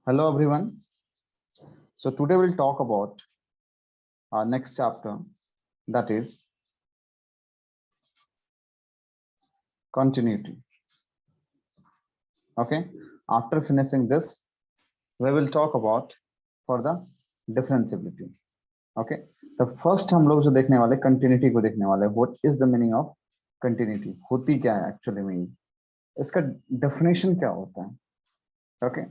Hello everyone. So today we'll talk about our next chapter, that is continuity. Okay. After finishing this, we will talk about for the differentiability. Okay. The first हम लोग जो देखने वाले continuity को देखने वाले. What is the meaning of continuity? होती क्या है actually mean? इसका definition क्या होता है? Okay.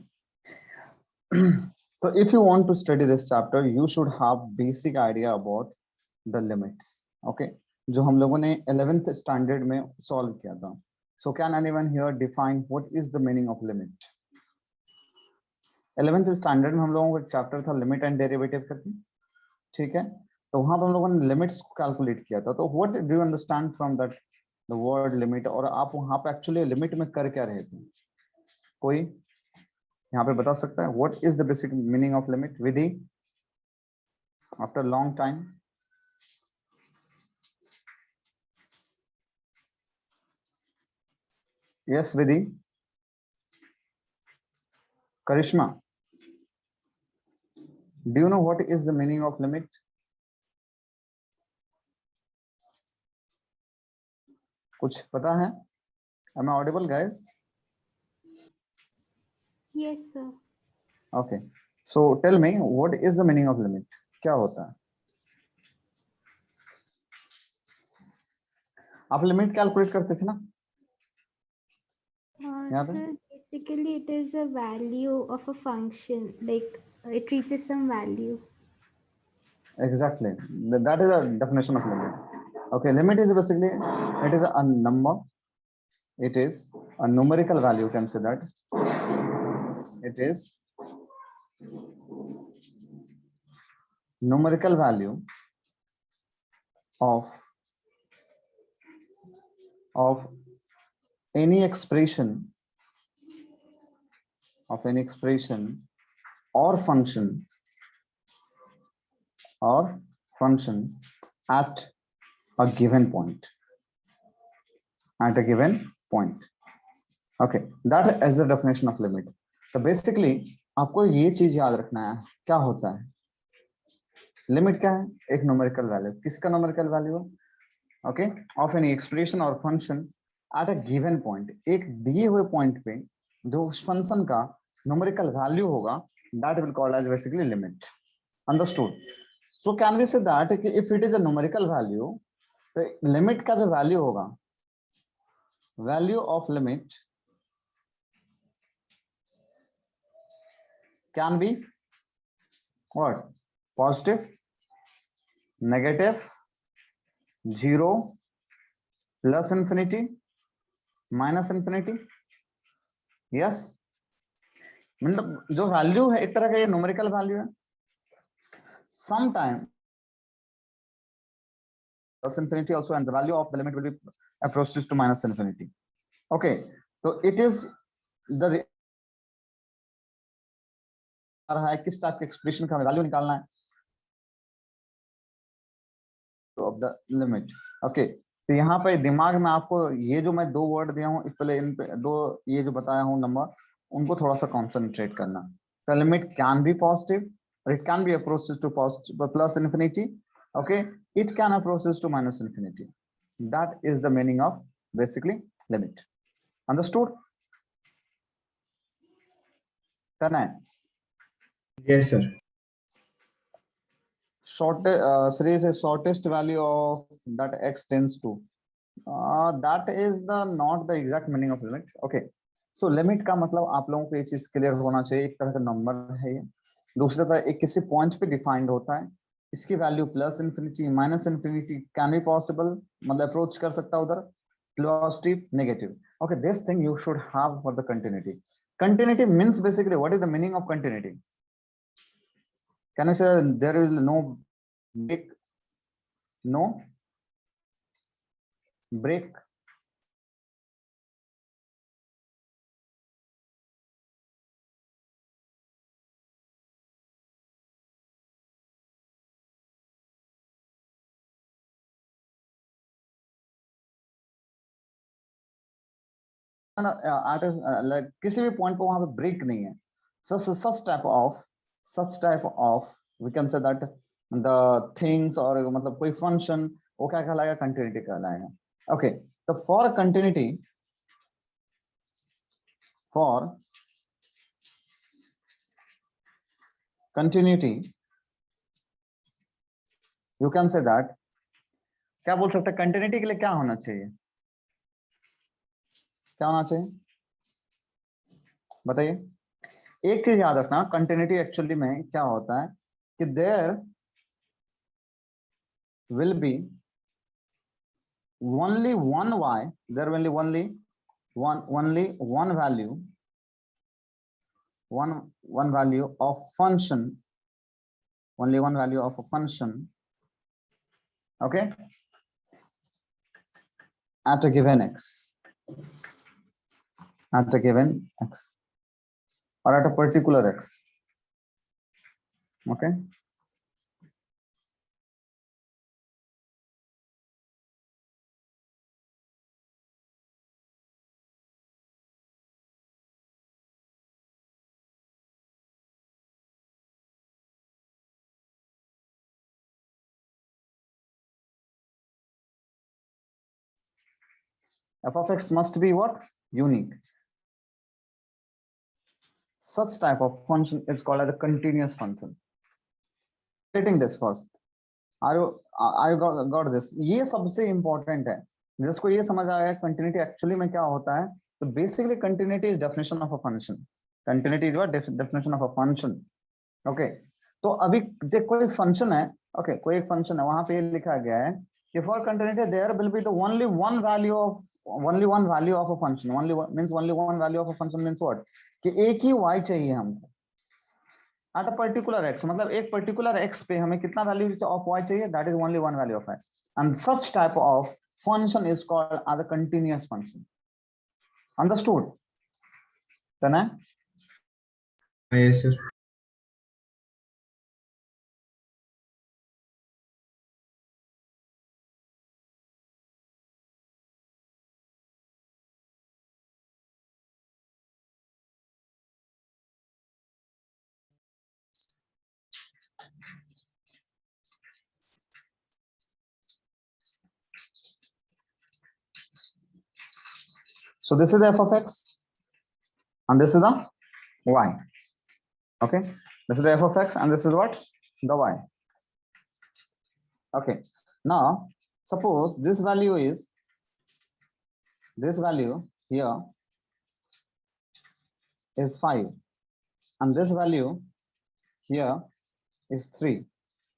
So if you want to study this chapter, you should have basic idea about the limits. Okay, जो हम लोगों ने 11th स्टैंडर्ड में सॉल्व किया था. So can anyone here define what is the meaning of limit? 11th standard में हम लोगों का चैप्टर था लिमिट एंड डेरिवेटिव करके. ठीक है, तो वहां पर हम लोगों ने लिमिट्स कैलकुलेट किया था. तो what do you understand from that the word limit, और आप वहां पे एक्चुअली लिमिट में कर क्या रहे थे? कोई यहाँ पे बता सकता है? What is the basic meaning of limit? Vidhi, after long time. Yes, Vidhi. Karishma, do you know what is the meaning of limit? कुछ पता है? Am I audible, guys? Yes, sir. Okay. So tell me, what is the meaning of limit? क्या होता है? आप limit calculate करते थे ना? Sir, basically it is a value of a function, like it reaches some value. Exactly. That is a definition of limit. Okay, limit is basically, it is a number. It is a numerical value, you can say that. It is numerical value of any expression or function at a given point. Okay, that is the definition of limit. So basically आपको ये चीज याद रखना है, क्या होता है limit? क्या है? एक न्यूमेरिकल वैल्यू. किसका numerical value? Okay, of any expression और function at a given point. एक दिए हुए पॉइंट पे जो उस फंक्शन का न्यूमेरिकल वैल्यू होगा, that will called as basically limit. Understood? So can we say that if it is a numerical value, तो लिमिट का जो वैल्यू होगा, value of limit can be what? Positive, negative, 0, plus infinity, minus infinity. Yes, मतलब जो value है एक तरह का ये न्यूमेरिकल वैल्यू है. Sometime plus infinity also, and the value of the limit will be approaches to minus infinity. Okay, so it is the रहा है किस टाइप के एक्सप्रेशन का वैल्यू निकालना है ऑफ द लिमिट. ओके, तो यहाँ पे दिमाग में आपको ये जो मैं दो वर्ड दिया हूँ, पहले इन पे दो ये जो बताया हूँ नंबर, उनको थोड़ा सा कॉन्सेंट्रेट करना. The limit can B positive, or it can be approaches to positive plus infinity. Okay, it can approaches to minus infinity. That is the meaning of basically limit. Understood? Tanay? Yes, sir. Sri says shortest value of that x tends to. That is the not the exact meaning of limit. Okay, so limit का मतलब आप लोगों को ये चीज clear होना चाहिए. एक तरह का नंबर है ये. दूसरी तरह एक किसी पॉइंट पे डिफाइंड होता है. इसकी value plus infinity, minus infinity can be possible, मतलब अप्रोच कर सकता है उधर. Positive, negative. Okay, this thing you should have for the continuity. Continuity means basically what is the meaning of continuity? Can I say there is no break? No break. like किसी भी point पर वहां पे break नहीं है. such type of we can say that the things or मतलब कोई function वो क्या कहलाएगा, continuity कहलाएगा. Okay, so for continuity you can say that क्या बोल सकते हैं, कंटिन्यूटी के लिए क्या होना चाहिए, क्या होना चाहिए बताइए. एक चीज याद रखना, कंटिन्यूटी एक्चुअली में क्या होता है कि there will be only one y, there will be only one value, one value of function, only one value of a function, okay, at a given x, at a given x, or at a particular x, okay. F of x must be what? Unique. Such type of function is called as a continuous function. Getting this first. Are you got this? ये सबसे important है. जिसको ये समझ आया continuity actually में क्या होता है, तो basically continuity is definition of a function. Continuity is what? Definition of a function. Okay. तो अभी जो कोई function है, okay, कोई एक function है, वहां पे लिखा गया है कि for continuity there will be the only one value of a function. Only one value of a function means what? कि एक ही y चाहिए हमको at a particular x, मतलब एक particular x पे हमें कितना value of y चाहिए, that is only one value of y, and such type of function is called as a continuous function. Understood? Tanay? Yes, sir. So this is f of x and this is the y. Okay, this is the f of x and this is what? The y. Okay, now suppose this value is, this value here is 5 and this value here is 3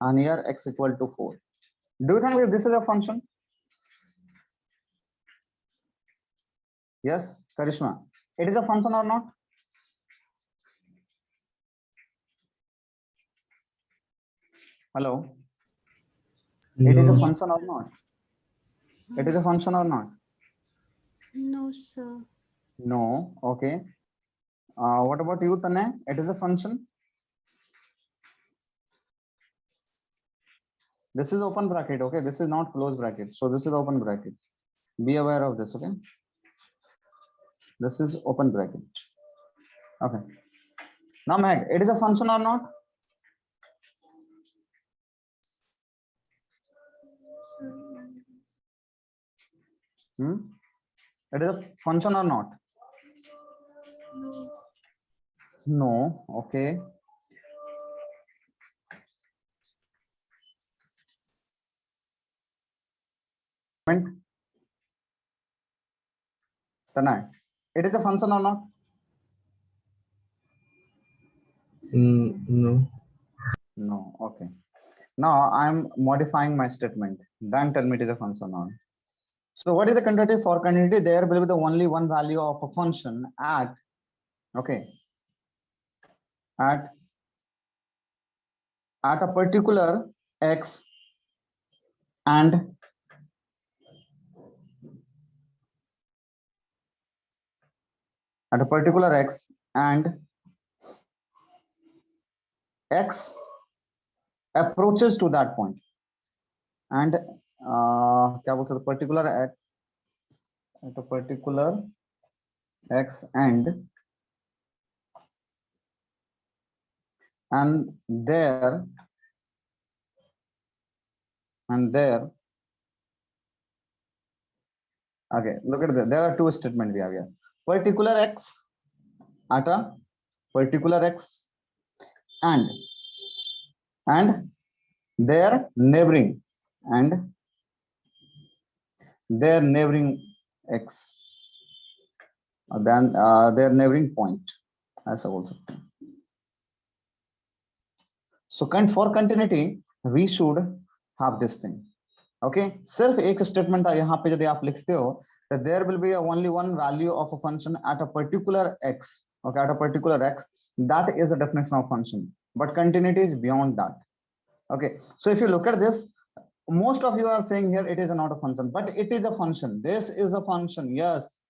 and here x equal to 4. Do you think that this is a function? Yes, Karishma, it is a function or not? Hello, it is a No. function or not? It is a function or not? No, sir. No. Okay. What about you, Tanay? It is a function. This is open bracket. Okay, this is not close bracket. So this is open bracket. Be aware of this. Okay. This is open bracket. Okay. Now, Meg, it is a function or not? It is a function or not? No. No. Okay. Tanay, it is a function or not? No. No. Okay. Now I'm modifying my statement. Then tell me it is a function or not. So what is the continuity? For continuity, there will be the only one value of a function at, okay, at a particular x and at a particular x and x approaches to that point and क्या बोल सकते, particular at a particular x and and there okay, look at that. There are two statements we have here. Particular x at a particular x and their neighboring and their neighboring x, then their neighboring point as also. So for continuity we should have this thing. Okay, सिर्फ एक statement यहाँ पे यदि आप लिखते हो that there will be only one value of a function at a particular x. Okay, at a particular x, that is a definition of function, but continuity is beyond that. Okay, so if you look at this, most of you are saying here it is not a function, but it is a function. This is a function. Yes.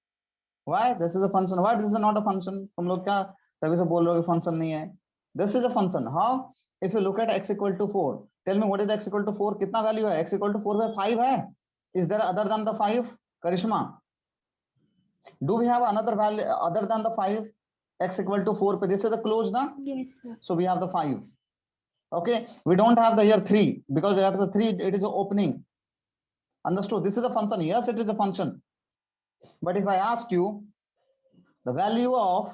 Why this is a function? Why this is not a function? तुम लोग क्या तभी से बोल रहे हो function नहीं है? This is a function. How? If you look at x equal to 4, tell me what is x equal to 4? कितना value है? X equal to 4 by 5 है? Is there other than the 5? Karishma, do we have another value other than the 5? X equal to 4 पे this is the close ना? Yes, sir. So we have the 5. Okay, we don't have the here 3 because after the 3 it is the opening. Understood? This is a function. Yes, it is a function. But if I ask you the value of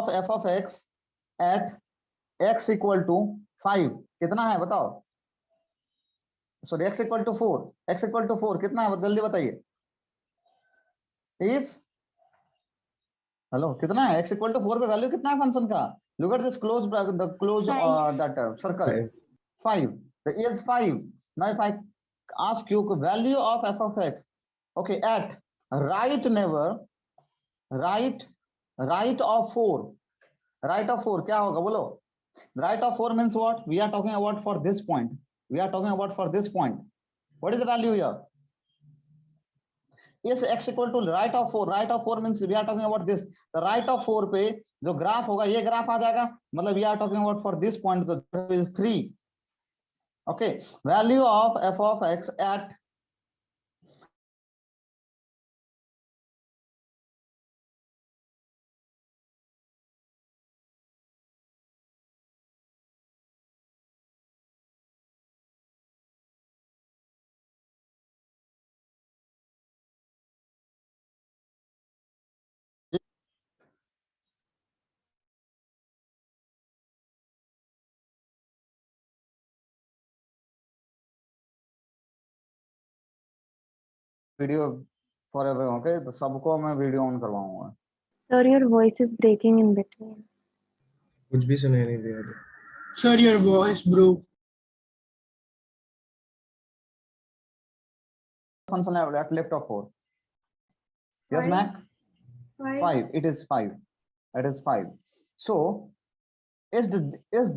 f of x at x equal to 5 कितना है बताओ? Sorry, x equal to 4. X equal to 4 कितना है जल्दी बताइए? Is hello कितना है? X equal to 4 पे वैल्यू कितना है फंक्शन का? Look at this close bracket, the close that circle. 5. The is 5. Now if I ask you value of f of x, okay, at right neighbor, right of 4, right of 4 क्या होगा बोलो? Right of 4 means what? We are talking about for this point. We are talking about for this point. What is the value here? Is x equal to right of 4? Right of 4 means we are talking about this. The right of 4 पे जो graph होगा ये graph आ जाएगा, मतलब we are talking about for this point, the is 3. Okay, value of f of x at video forever. Okay, तो सबको मैं video on करवाऊंगा. Sir, your voice is breaking in between. कुछ भी सुनाई नहीं दे रहा. Sir, your voice broke. Function at left of 4. Yes, Mac? 5. It is 5. It is 5. So, is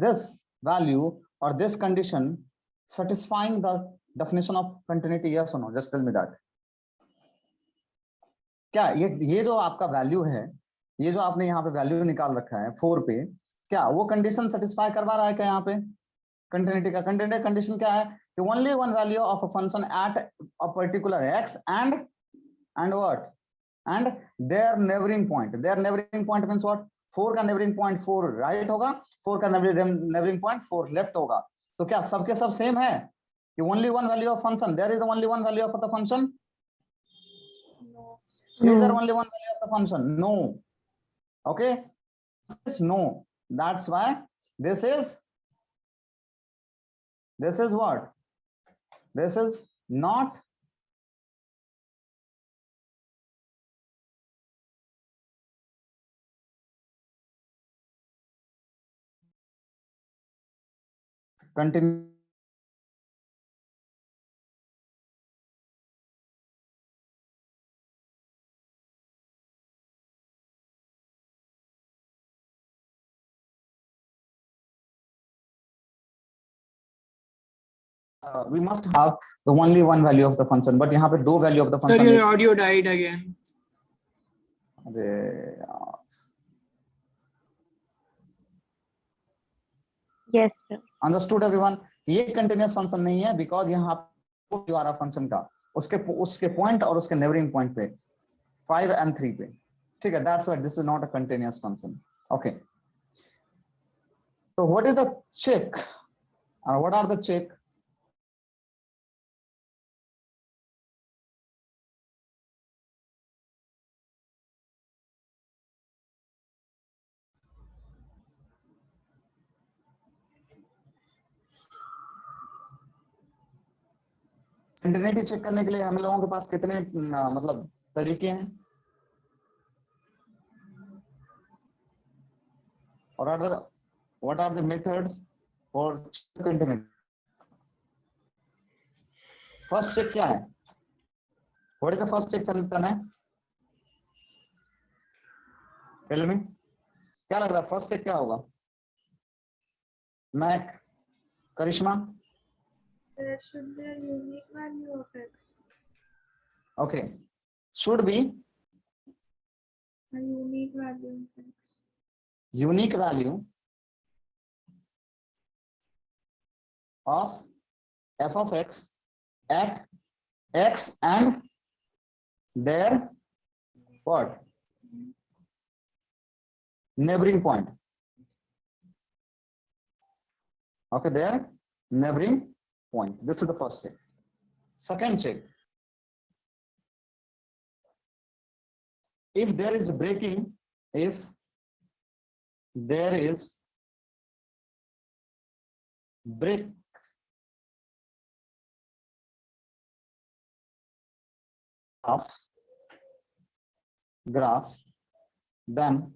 this value or this condition satisfying the definition of continuity? Yes or no? Just tell me that. क्या ये जो आपका value है, ये जो आपने यहाँ पे वैल्यू निकाल रखा है 4 पे, क्या वो कंडीशन सेटिस्फाई करवा रहा है क्या? यहाँ पे कंटिन्यूटी का कंडीशन क्या है कि only one value of a function at a particular x and what and there neighbouring point. There neighbouring point means what? 4 का नेबरिंग पॉइंट 4 राइट होगा, 4 का नेबरिंग पॉइंट 4 लेफ्ट होगा. तो क्या सबके सब सेम है कि only one value of function? There is only one value of the function? Is there only one value of the function? No. Okay. No. That's why this is what? This is not continue. We must have the only one value of the function, but यहाँ पे दो value of the Sir, function. your audio died again. अरे Yes, sir. Understood everyone? ये continuous function नहीं है because यहाँ पे आ रहा function का उसके point और उसके neighboring point पे 5 and 3 पे. ठीक है, that's why this is not a continuous function. Okay. तो So what is the check? What are the check? Continuity check करने के लिए हम लोगों के पास कितने मतलब तरीके हैं? What are the methods for continuity? First check क्या है? What is the first check चलता है? Tell me. क्या लग रहा है? First check क्या होगा? Mac, Karishma? There should be a unique value of x. Okay. Should be A unique value of x. unique value of f of x at x and their what? Neighboring point. Okay, their neighboring point. This is the first check. Second check. If there is breaking, if there is break of graph, then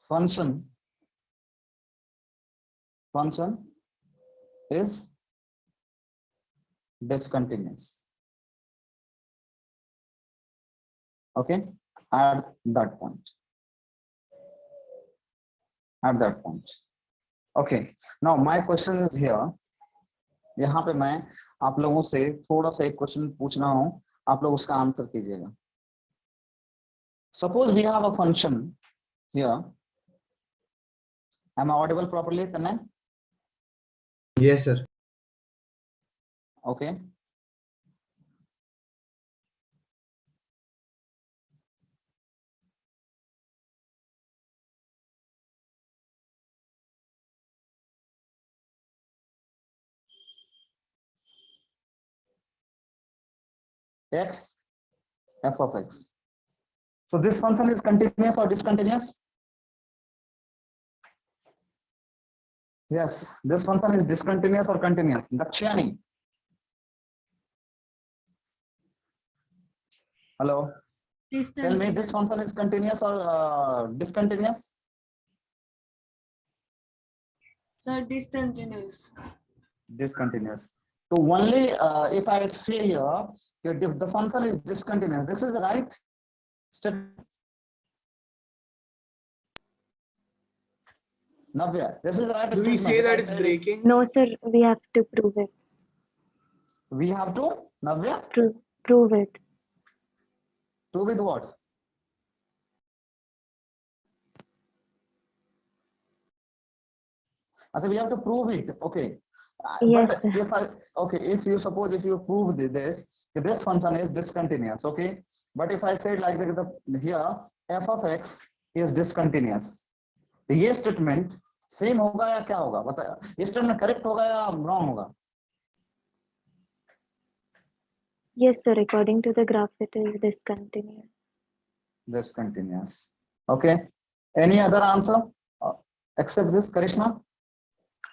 function is discontinuous. Okay, at that point. At that point. Okay, now my question is here. यहाँ पे मैं आप लोगों से थोड़ा सा एक question पूछ रहा हूँ, आप लोग उसका आंसर कीजिएगा. Suppose we have a function here. Am I audible properly, Tanay? Yes, sir. Okay. X, f of x. So this function is continuous or discontinuous? Yes, this function is discontinuous or continuous? Dakshani. Hello. Tell me, this function is continuous or discontinuous? Sir, discontinuous. Discontinuous. So only if I say here if the function is discontinuous, this is the right step. Navya, this is the right Do we statement. say If I that it's said breaking? No, sir. We have to prove it. we have to, Navya, Prove it. to with what? So we have to prove it. Okay. Yes, But sir. if you suppose if you prove this function is discontinuous, okay. But if I say like here f of x is discontinuous, तो ये statement same होगा या क्या होगा? बता, ये statement correct होगा या wrong होगा? Yes, sir. According to the graph, it is discontinuous. Discontinuous. Okay. Any other answer except this, Karishma?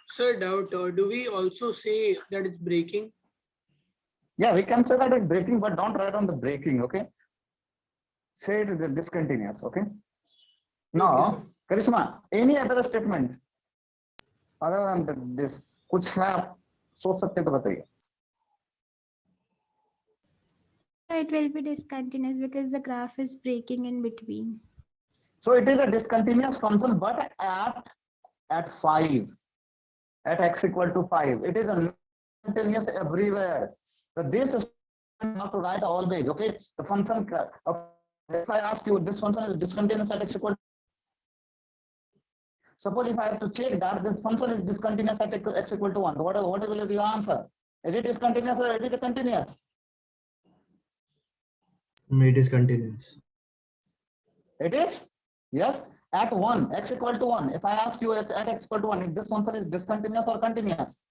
Sir, doubt. Do we also say that it's breaking? Yeah, we can say that it's breaking, but don't write on the breaking, okay? Say it is discontinuous, okay? Now, Karishma, any other statement other than this? कुछ है आप सोच सकते तो बताइए. It will be discontinuous because the graph is breaking in between. So it is a discontinuous function, but at 5, at x equal to 5, it is a continuous everywhere. So this is have to write always, okay? The function, if I ask you, this function is discontinuous at x equal to, suppose if I have to check that this function is discontinuous at x equal to 1, what will be your answer? Is it discontinuous or it is continuous? It is continuous. It is? Yes. at 1, x equal to 1, if I ask you at x equal to 1, if this function is discontinuous or continuous?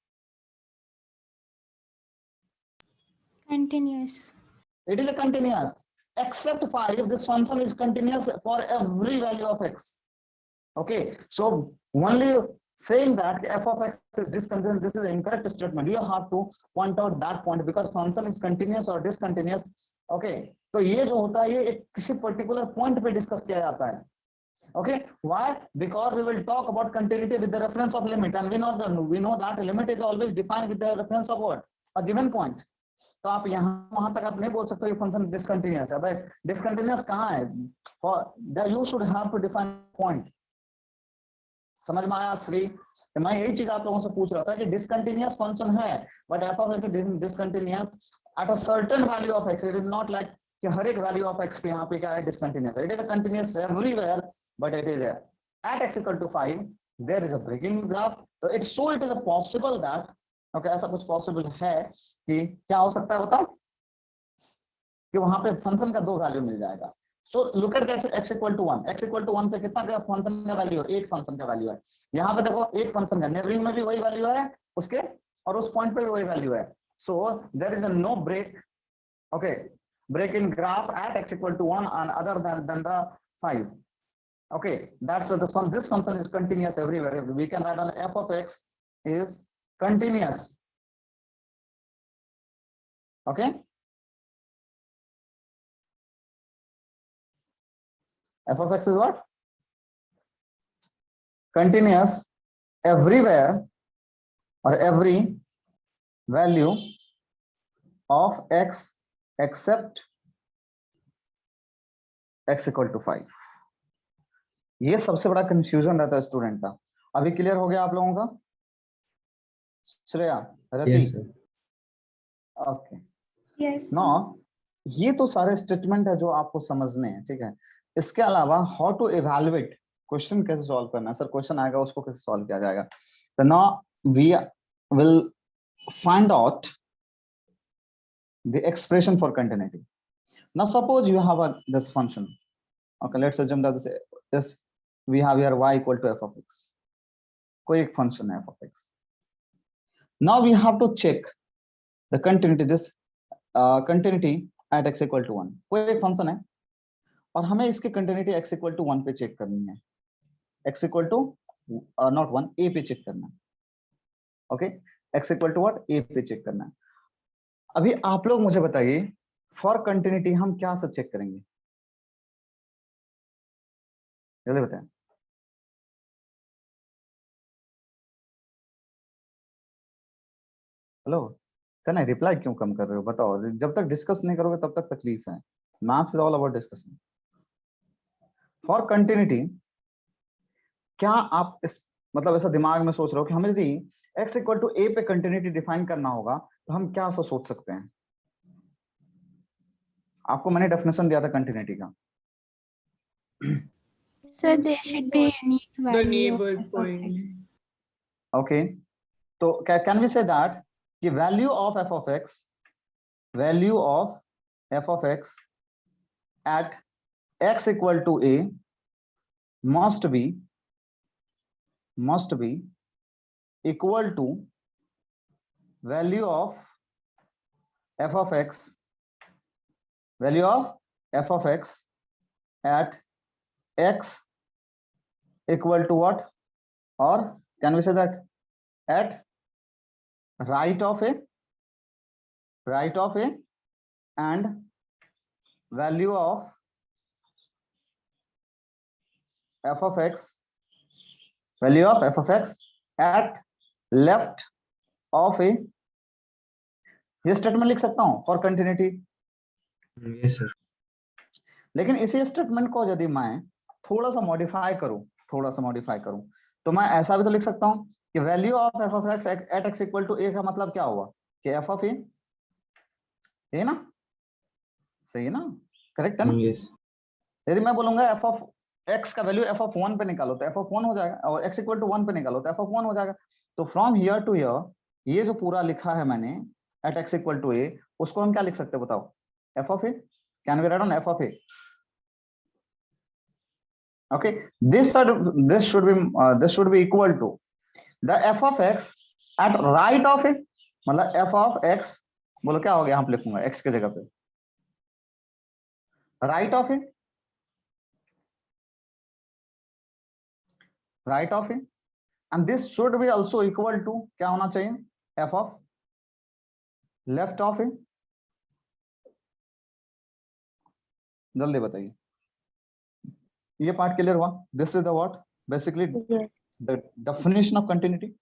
Continuous. It is a continuous, except 5 if this function is continuous for every value of x. Okay, so only saying that f of x is discontinuous, this is an incorrect statement. You have to point out that point because function is continuous or discontinuous. Okay, तो ये जो होता है ये एक किसी particular point पे discuss किया जाता है. Okay, why? Because we will talk about continuity with the reference of limit, and we know that limit is always defined with the reference of what? A given point. तो आप यहाँ वहां तक आप नहीं बोल सकते ये फंक्शन डिसकंटिन्यूअस है. भाई डिसकंटिन्यूअस कहाँ है? For you should have to define point. समझ में आया श्री? तो मैं यही चीज आप लोगों से पूछ रहा था कि डिसकंटिन्यूअस फंक्शन है but f of x is discontinuous at a certain value of x. It is not like कि हर एक वैल्यू ऑफ x पे यहाँ पे क्या है discontinuous. It is a continuous everywhere but it is at x equal to 5 there is a breaking graph. So it is a possible that okay ऐसा कुछ possible है कि क्या हो सकता है बताओ कि वहां पे फंक्शन का दो वैल्यू मिल जाएगा. So look at that x equal to 1. x equal to 1 पे कितना का फंक्शन का वैल्यू है? एक फंक्शन का वैल्यू है. यहाँ पे देखो एक फंक्शन है, नेबरिंग में भी वही वैल्यू है उसके और उस पॉइंट पे भी वही वैल्यू है. So there is a no break. Okay, break in graph at x equal to 1 and other than the 5. Okay, that's what this function is continuous everywhere. We can write on f of x is continuous. Okay, f of x is what? Continuous everywhere or every value of x except x equal to 5. ये सबसे बड़ा confusion रहता है student का. अभी clear हो गया आप लोगों का? Shreya, Rati? Yes, sir. Okay. Yes. No, ये तो सारे स्टेटमेंट है जो आपको समझने हैं, ठीक है. इसके अलावा हाउ टू इवैल्यूएट, क्वेश्चन कैसे सॉल्व करना है. सर क्वेश्चन आएगा उसको कैसे सॉल्व किया जाएगा. तो now we will find out the expression for continuity. Now suppose you have this function. Okay, let's assume that this we have here y equal to f of x. कोई एक function है f of x. Now we have to check the continuity, this continuity at x equal to 1. कोई एक function है और हमें इसकी continuity x equal to 1 पे चेक करनी है. x equal to not 1, a पे चेक करना है. Okay, x equal to what? a पे चेक करना है. अभी आप लोग मुझे बताइए फॉर कंटिन्यूटी हम क्या से चेक करेंगे? जल्दी बताएं. हेलो, तना रिप्लाई क्यों कम कर रहे हो? बताओ. जब तक डिस्कस नहीं करोगे तब तक तकलीफ है. Maths is all about discussing. For continuity क्या आप इस मतलब ऐसा दिमाग में सोच रहे हो कि हमें यदि x इक्वल टू a पे कंटिन्यूटी डिफाइन करना होगा तो हम क्या ऐसा सोच सकते हैं? आपको मैंने डेफिनेशन दिया था कंटिन्यूटी का. So there should be a unique The value. neighbor of point. x. Okay, तो can we say that कि value of f of x at x equal to a must be equal to value of f of x at x equal to what? Or can we say that at right of a and value of f of x at left of a. ये statement लिख सकता हूं for continuity. Yes, sir. लेकिन इसी statement को यदि मैं थोड़ा सा मॉडिफाई करूं तो मैं ऐसा भी तो लिख सकता हूं कि value of f of x at x equal to a का मतलब क्या हुआ कि f of a, ये ना सही है ना? करेक्ट है ना? Yes. यदि मैं बोलूंगा f of x का वैल्यू f of 1 पे निकालो तो f of 1 हो जाएगा और x equal to 1 पे निकालो तो f of 1 हो जाएगा. तो फ्रॉम हियर टू हियर ये जो पूरा लिखा है मैंने at x equal to a उसको हम क्या लिख सकते हैं बताओ? f of a. Can we write on f of a? Okay, this should be equal to the f of x at right of a, मतलब f of x बोलो क्या हो गया, यहाँ पे लिखूंगा x के जगह पे right of a, right of a, and this should be also equal to क्या होना चाहिए, f of left of a. जल्दी बताइए, ये पार्ट क्लियर हुआ? This is the what basically Yes. the definition of continuity.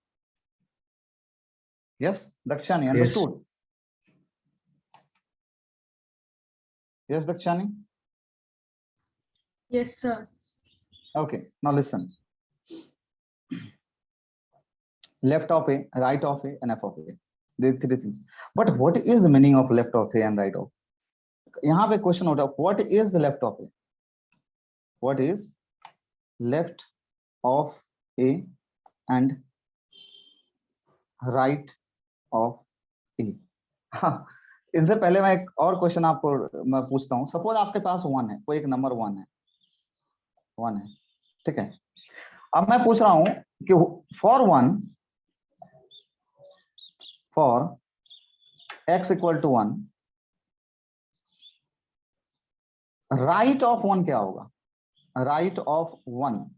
Yes, Dakshani, Yes. understood? Yes, Dakshani. Yes, sir. Okay, now listen. Left of a, right of a, and f of a. These three things. But what is the meaning of left of a and right of? यहाँ पे question होता है, what is the left of a? What is left of a and right of a? हाँ, इनसे पहले मैं एक और क्वेश्चन आपको मैं पूछता हूँ. सपोज आपके पास 1 है, कोई एक नंबर 1 है, 1 है, ठीक है. अब मैं पूछ रहा हूं कि for x equal to 1, right of 1 क्या होगा? राइट ऑफ 1,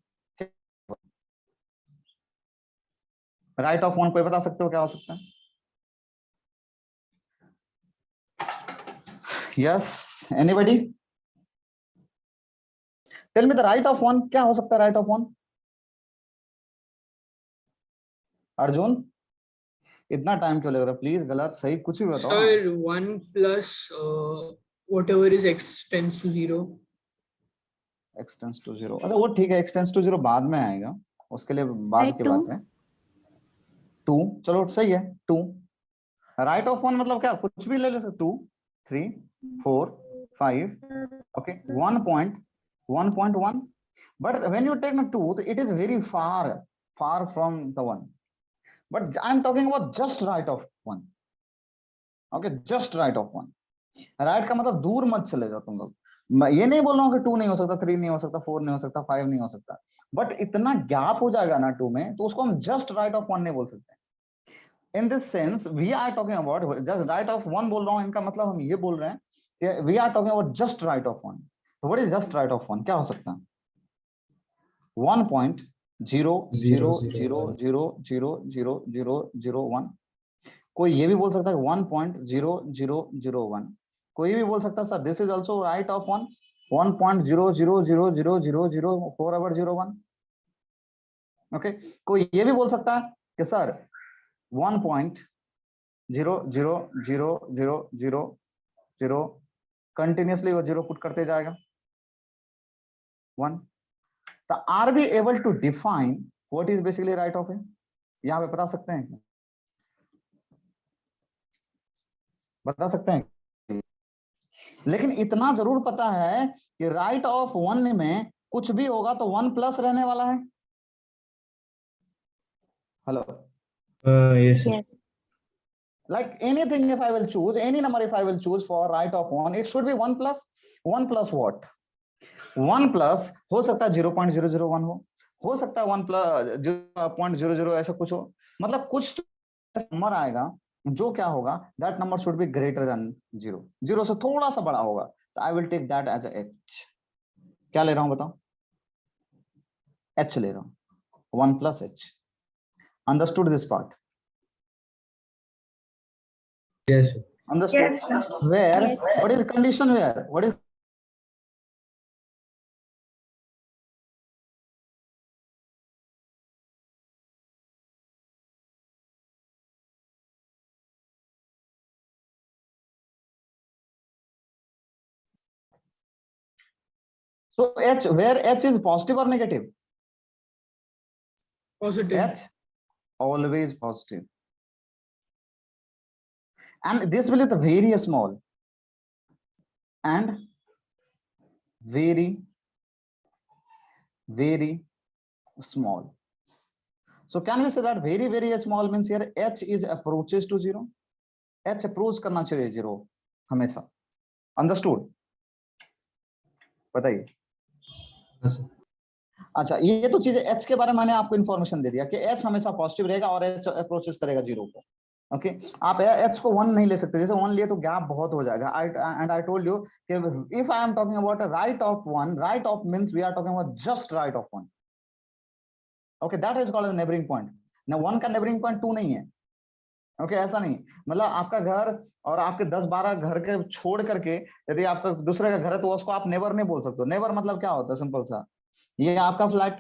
राइट ऑफ 1 कोई बता सकते हो क्या हो सकता है? Yes, anybody? Tell me the right of 1, क्या हो सकता है राइट ऑफ 1? अर्जुन, इतना टाइम क्यों लग रहा है? प्लीज गलत सही कुछ भी बताओ. Sir, 1 plus whatever is x tends to 0. x tends to 0, अच्छा वो ठीक है, x टेंड्स टू 0 बाद में आएगा, उसके लिए बाद Right, की two. बात है. 2, चलो सही है. 2 राइट ऑफ 1 मतलब क्या, कुछ भी ले लो. 2 3 4 5, okay, 1.1, but when you take the 2, it is very far from the 1, but I am talking about just right of 1. okay, just right of 1. right का मतलब दूर मत चले जाओ तुम लोग. मैं ये नहीं बोल रहा हूँ कि 2 नहीं हो सकता, 3 नहीं हो सकता, 4 नहीं हो सकता, 5 नहीं हो सकता, बट इतना गैप हो जाएगा ना 2 में, तो उसको हम जस्ट राइट ऑफ 1 नहीं बोल सकते. In this sense we are talking about just right of 1 बोल रहा हूँ, इनका मतलब हम ये बोल रहे हैं कि we are talking about just right of 1. तो what is just right of 1? क्या हो सकता है? 1.000000001. कोई ये भी बोल सकता है 1.00001. कोई भी बोल सकता है sir this is also right of 1, 1.0000004/01. Okay, कोई ये भी बोल सकता है कि सर 1.0000000 कंटिन्यूअसली वो 0 पुट करते जाएगा 1. तो are be able to define what is basically right of A? यहाँ पे बता सकते हैं, बता सकते हैं. लेकिन इतना जरूर पता है कि राइट ऑफ 1 में कुछ भी होगा तो 1 प्लस रहने वाला है. Hello, Yes, sir. Yes. like anything, if I will choose any number, if I will choose for right of 1, it should be 1 plus what? 1 plus हो सकता है 0.001 हो सकता है 1 plus 0.00 ऐसा कुछ हो, मतलब कुछ नंबर आएगा जो क्या होगा, that number should be greater than 0. 0 से थोड़ा सा बड़ा होगा, तो I will take that as a h. क्या ले रहा हूं बताओ? h ले रहा हूं, 1 plus h. Understood this part? Yes, sir. Understood? Yes. Where? Yes. What is condition where? What is so h, where h is positive or negative? Positive. H always positive, and this will be very small and very small. So can we say that very small means here h is approaches to 0? h approach करना चाहिए 0 हमेशा. Understood? बताइए. Yes, sir. अच्छा, ये तो चीजें H के बारे में मैंने आपको इन्फॉर्मेशन दे दिया कि एच हमेशा पॉजिटिव रहेगा और एच अप्रोचेस करेगा 0 को। ओके, आप एच को 1 नहीं ले सकते, जैसे 1 लिए तो गैप बहुत हो जाएगा। आई टोल्ड यू कि if I am talking about right of 1, right of means we are talking about just right of 1। Okay, that is called neighbouring point ना। 1 का नेबरिंग पॉइंट 2 नहीं है। ओके, ऐसा नहीं, मतलब आपका घर और आपके 10-12 घर के छोड़ करके यदि आपका दूसरे का घर है तो उसको आप नेबर नहीं बोल सकते। नेबर मतलब क्या होता है, सिंपल सा, ये आपका फ्लैट,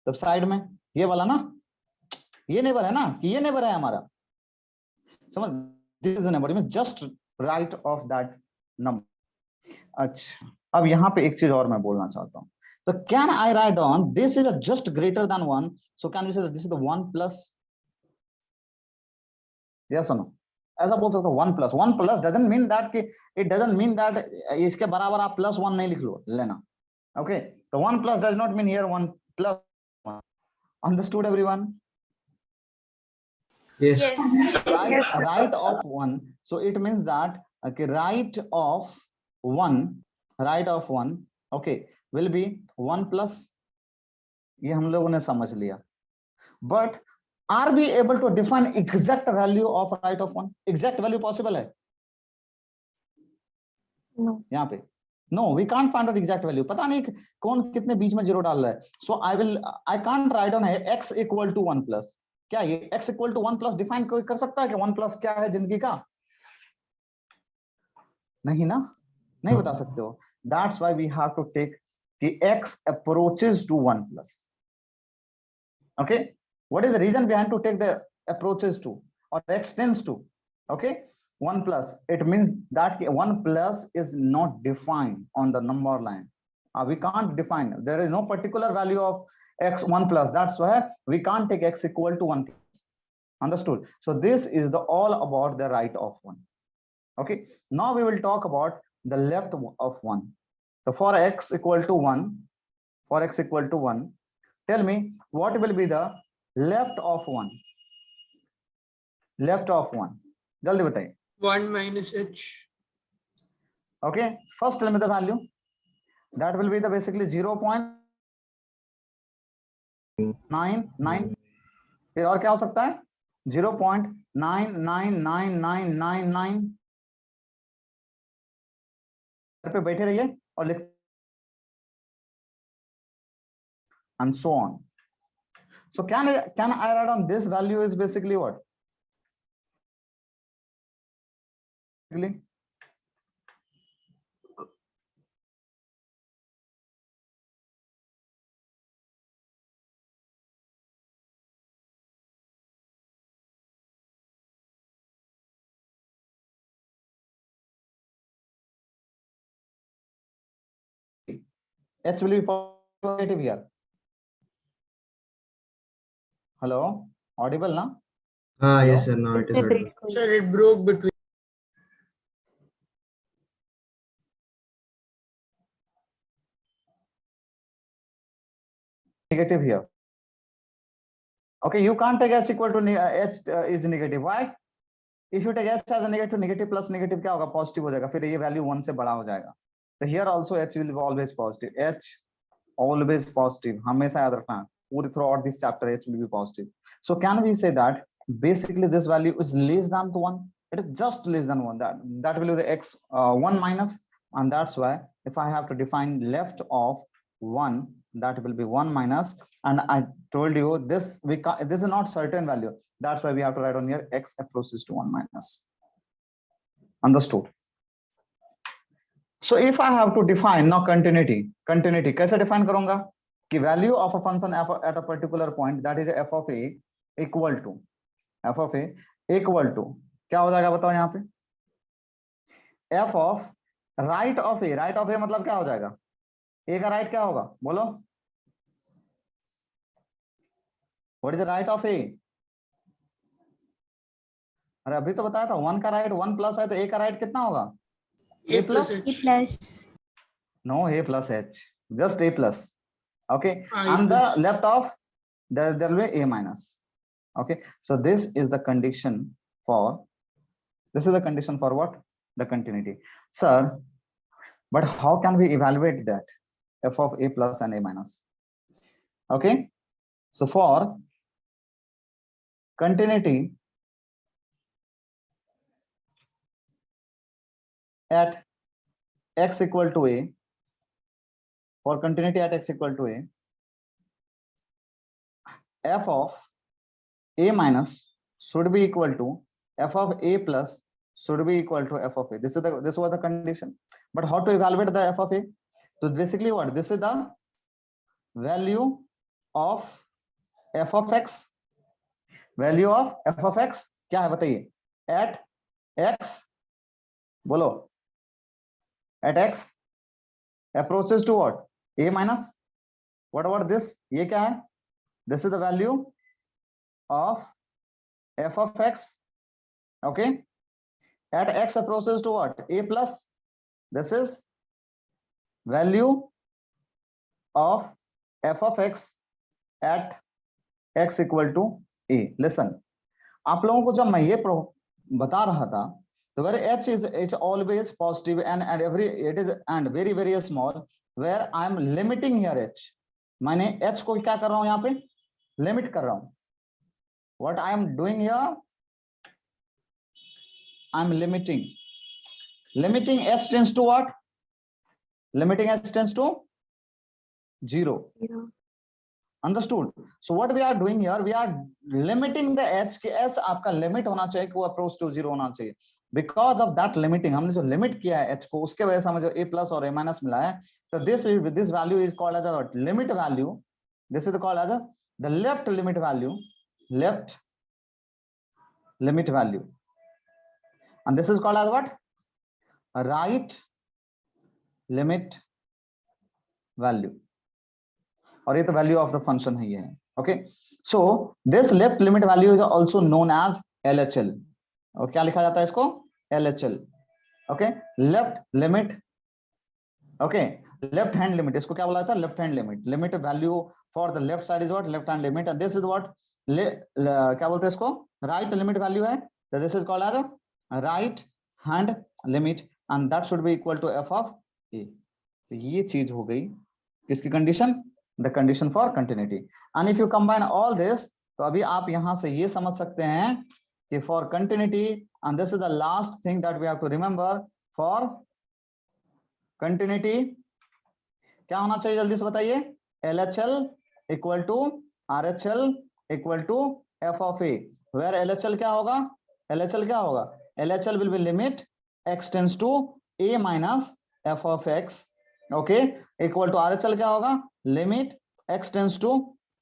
तब साइड में ये वाला ना, ये नेबर है ना, कि ये नेबर है हमारा, समझ, this is neighbour means just right of that number. अच्छा, अब यहाँ पे एक चीज और मैं बोलना चाहता हूँ, तो can I write on this is just greater than 1, so can we say this is the 1 plus, yes और नो? ऐसा बोल सकते हो 1 plus. 1 plus doesn't mean that कि इट डजंट मीन दैट इसके बराबर आप प्लस 1 नहीं लिख लो लेना। ओके, तो 1 plus does not mean here 1 plus 1। Understood everyone? Yes. Right of 1, so it means that okay, right of 1, okay, will be 1 plus, ये हम लोगों ने समझ लिया। But are we able to define exact value of right of 1? Exact value possible है No. यहाँ पे? No, we can't find out exact value. पता नहीं कौन कितने बीच में जीरो डाल रहा है। So I can't write on x equal to 1 plus. क्या ये x equal to 1 plus define कोई कर सकता है कि 1 plus क्या है जिंदगी का? नहीं ना, नहीं बता सकते हो। That's why we have to take the x approaches to 1 plus. Okay, what is the reason behind to take the approaches to or extends to? Okay, 1 plus, it means that 1 plus is not defined on the number line. We can't define, there is no particular value of x 1 plus, that's why we can't take x equal to 1 plus. Understood? So this is the all about the right of 1. Okay, now we will talk about the left of 1. So for x equal to 1, tell me what will be the left of 1? Left of 1, जल्दी बताइए। 1 minus h. Okay, first tell me the value. That will be the basically 0.99, फिर और क्या हो सकता है 0.999999। घर पे बैठे रहिए और लिख, and so on. So can I write on this value is basically what? H will be positive here. Hello, audible na? Hello? Yes, sir. Now it is audible. Separate code. Sir, it broke between. Negative here. Okay, you can't take h equal to h is negative. Why? If you take h as a negative, negative plus negative क्या होगा? Positive हो जाएगा, फिर ये value 1 से बड़ा हो जाएगा। So here also h will be always positive. H always positive. हमेशा याद रखना, पूरी throughout this chapter h will be positive. So can we say that basically this value is less than 1? It is just less than 1. That will be the x 1 minus, and that's why if I have to define left of 1, that will be 1 minus, and I told you this this is not certain value, that's why we have to write on here x approaches to 1 minus. Understood? So if I have to define now continuity कैसे define करूंगा कि value of a function f at a particular point, that is f of a equal to क्या हो जाएगा बताओ यहाँ पे? f of right of a मतलब क्या हो जाएगा? a का right क्या होगा बोलो? What is the right of a? अरे अभी तो बताया था 1 का right 1 plus है, तो a का right कितना होगा? A plus A h. plus. No, a plus h, just a plus. Okay, A and plus. the left of there will be a minus. Okay, so this is the condition for what? The continuity. Sir, but how can we evaluate that f of a plus and a minus? Okay, so for continuity at x equal to a, for continuity at x equal to a, f of a minus should be equal to f of a plus should be equal to f of a. This was the condition. But how to evaluate the f of a? So basically what, this is the value of f of x, value of f of x क्या है बताइए, at x, बोलो, at x approaches to what, a minus, what about this, ये क्या है, this is the value of f of x, okay, at x approaches to what, a plus, this is value of f of x at x equal to a. Listen, आप लोगों को जब मैं ये बता रहा था तो where h is always positive and every it is and very very small, where I am limiting here h, मैंने h को क्या कर रहा हूं यहाँ पे, लिमिट कर रहा हूं. What I am doing here, I am limiting h tends to what, limiting h tends to 0. Understood? So what we are doing here, we are limiting the h के h आपका लिमिट होना चाहिए कि वो approach to 0 होना चाहिए. Because of that limiting, हमने जो लिमिट किया है h को, उसके वजह से हमें जो a प्लस और a माइनस मिला है, तो this value is called as a limit value. This is called as the left limit value, left limit value, and this is called as what, right limit value. और ये तो value of the function है ये. Okay, so this left limit value is also known as LHL. और क्या लिखा जाता है इसको, LHL. Okay, left limit, okay, left hand limit, इसको क्या बोला जाता है, left hand limit. Limit value for the left side is what, left hand limit, and this is what, क्या बोलते हैं इसको, राइट लिमिट वैल्यू है. तो this is called as right hand limit, and that should be equal to f of a. तो ये चीज हो गई किसकी condition, the condition for continuity. And if you combine all this, तो अभी आप यहां से ये समझ सकते हैं कि for continuity, and this is the last thing that we have to remember, for continuity क्या होना चाहिए, जल्दी से बताइए, LHL equal to RHL equal to f of a, where LHL क्या होगा, LHL क्या होगा, LHL will be limit x tends to a minus f of x, okay, equal to RHL क्या होगा, limit x tends to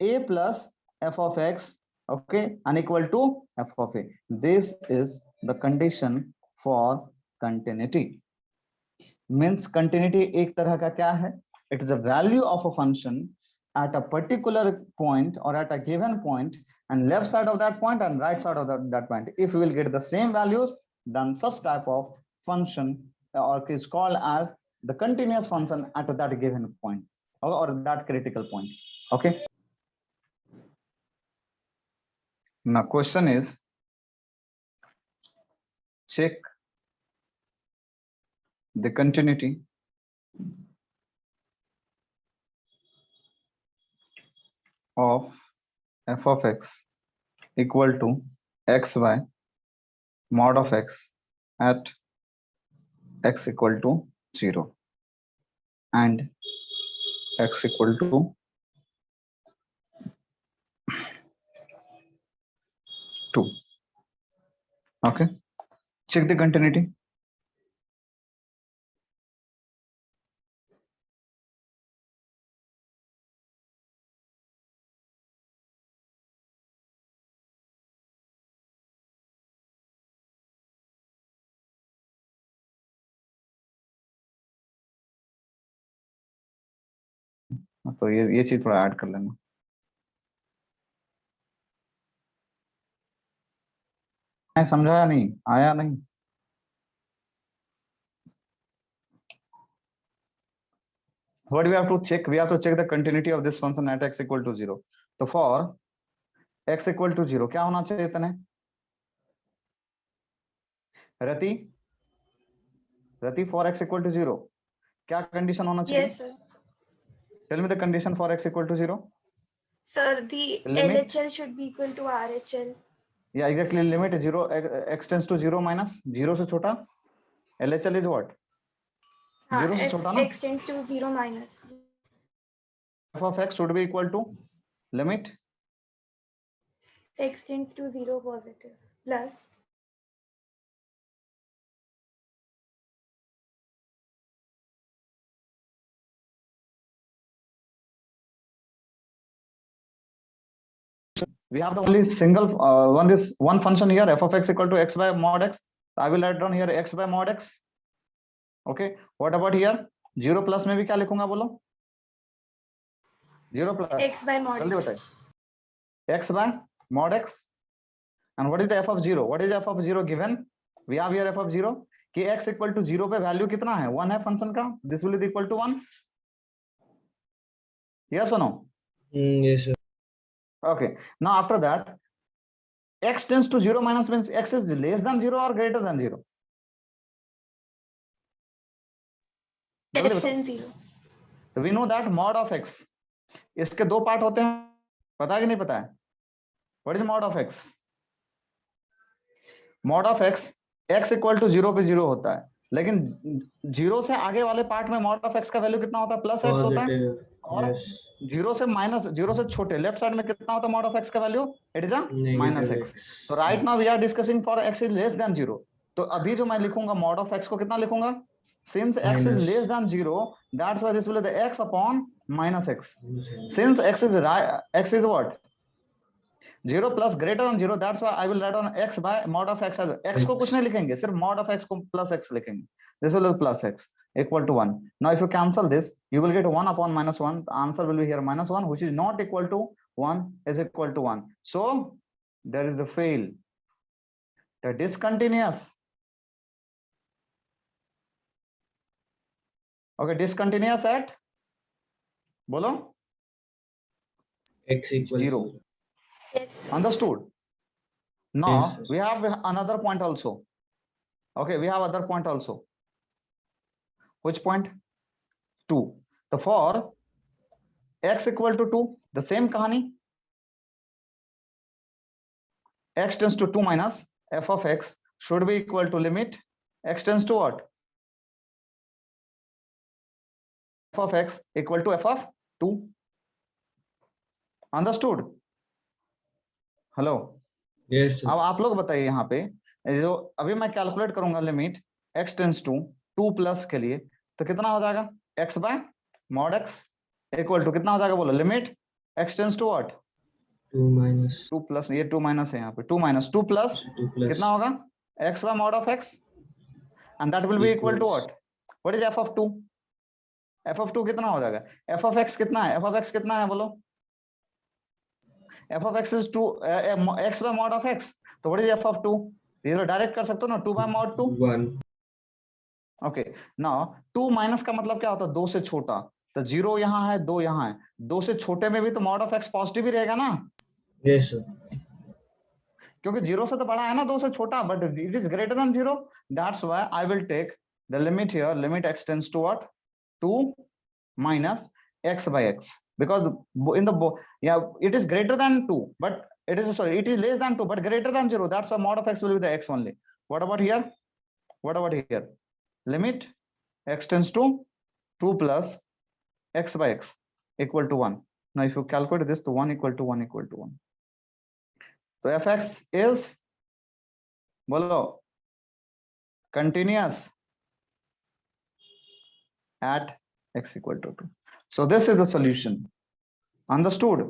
a plus f of x, okay, and equal to f of a. This is the condition for continuity. Means continuity एक तरह का क्या है, it is the value of a function at a particular point or at a given point, and left side of that point and right side of that point, if we will get the same values, then such type of function or is called as the continuous function at that given point or that critical point. Okay, now question is, check the continuity of f of x equal to xy mod of x at x equal to 0 and x equal to 2. Okay, check the continuity. तो ये चीज थोड़ा add कर लेना. समझाया नहीं, आया नहीं. What we have to check? We have to check the continuity of this function at x equal to 0. तो for x equal to 0 क्या होना चाहिए तने? रति for x equal to 0 क्या कंडीशन होना चाहिए? Yes, sir. Tell me the condition for x equal to 0. Sir, the Limit? LHL should be equal to RHL. Yeah, exactly. Limit 0 x tends to 0 minus 0 से छोटा. LHL is what? 0 से F छोटा ना? x tends to 0 minus. F of x should be equal to limit X tends to 0 positive plus we have the only single one function here, f of x equal to x by mod x. So I will write down here x by mod x. Okay, what about here? 0 plus में भी क्या लिखूंगा बोलो? 0 plus x by mod जल्दी x. बताइए. X by mod x. And what is the f of 0? What is f of 0 given? We have here f of 0 कि x equal to 0 पे value कितना है? 1 है फंक्शन का. This will be equal to 1. Yes or no? Yes, sir. Okay. Now after that, x tends to 0 minus means x is less than 0 or greater than 0. Less than 0. So we know that mod of x. इसके दो part होते हैं. पता है कि नहीं पता है? What is mod of x? Mod of x, x equal to 0 पे 0 होता है. लेकिन 0 से आगे वाले पार्ट में mod of x का वैल्यू कितना होता है? प्लस x होता है. Positive. और Yes. 0 से माइनस 0 से छोटे लेफ्ट साइड में कितना होता है mod of x का value? It is a minus Negative x. x. So right now we are discussing for x is less than 0. तो अभी जो मैं लिखूंगा mod of x को कितना लिखूंगा? Since x is Minus. less than 0, that's why this will be the x upon minus x. Minus. Since x is what? 0 plus greater than 0, that's why I will write on x by mod of x as x को कुछ नहीं लिखेंगे, सिर्फ mod of x को plus x लिखेंगे. This will be plus x equal to 1. Now if you cancel this, you will get 1 upon minus 1. The answer will be here minus 1, which is not equal to 1 is equal to 1. So there is the fail. The discontinuous. Okay, discontinuous at bolo X equal 0. Yes. Understood? Now Yes, sir. we have another point also. Okay, we have other point also. Which point? 2. So for x equal to 2, the same kahani. X tends to 2 minus f of x should be equal to limit x tends to what? F of x equal to f of 2. Understood? Hello. Yes, sir. अब आप लोग बताइए यहाँ पे जो अभी मैं calculate करूंगा limit x tends to 2 plus के लिए तो कितना हो जाएगा? x by mod x equal to कितना हो जाएगा बोलो? Limit x tends to what? 2 minus 2 plus, ये 2 माइनस है यहाँ पे. 2 माइनस 2 प्लस 2 plus कितना होगा? x by mod of x and that will be equal to equals what? What is f of 2? f of 2 कितना हो जाएगा? f of x कितना है? f of x कितना है बोलो? f of x is 2 x by mod of x. तो what is f of 2? ये तो डायरेक्ट कर सकते हो ना, 2 by mod 2. 1. Okay, now 2 minus का मतलब क्या होता है? 2 से छोटा. तो 0 यहाँ है, 2 यहाँ है. 2 से छोटे में भी तो mod of x पॉजिटिव ही रहेगा ना, Yes, sir. क्योंकि 0 से तो बड़ा है ना 2 से छोटा, but it is greater than 0. That's why I will take the limit here. Limit x tends to what? 2 minus x by x, because in the it is greater than 2, but it is less than 2 but greater than 0. That's why mod of x will be the x only. What about here? What about here? Limit x tends to 2 plus x by x equal to 1. Now if you calculate this, to 1 equal to 1 equal to 1. So fx is bolo continuous at x equal to 2. So this is the solution. Understood?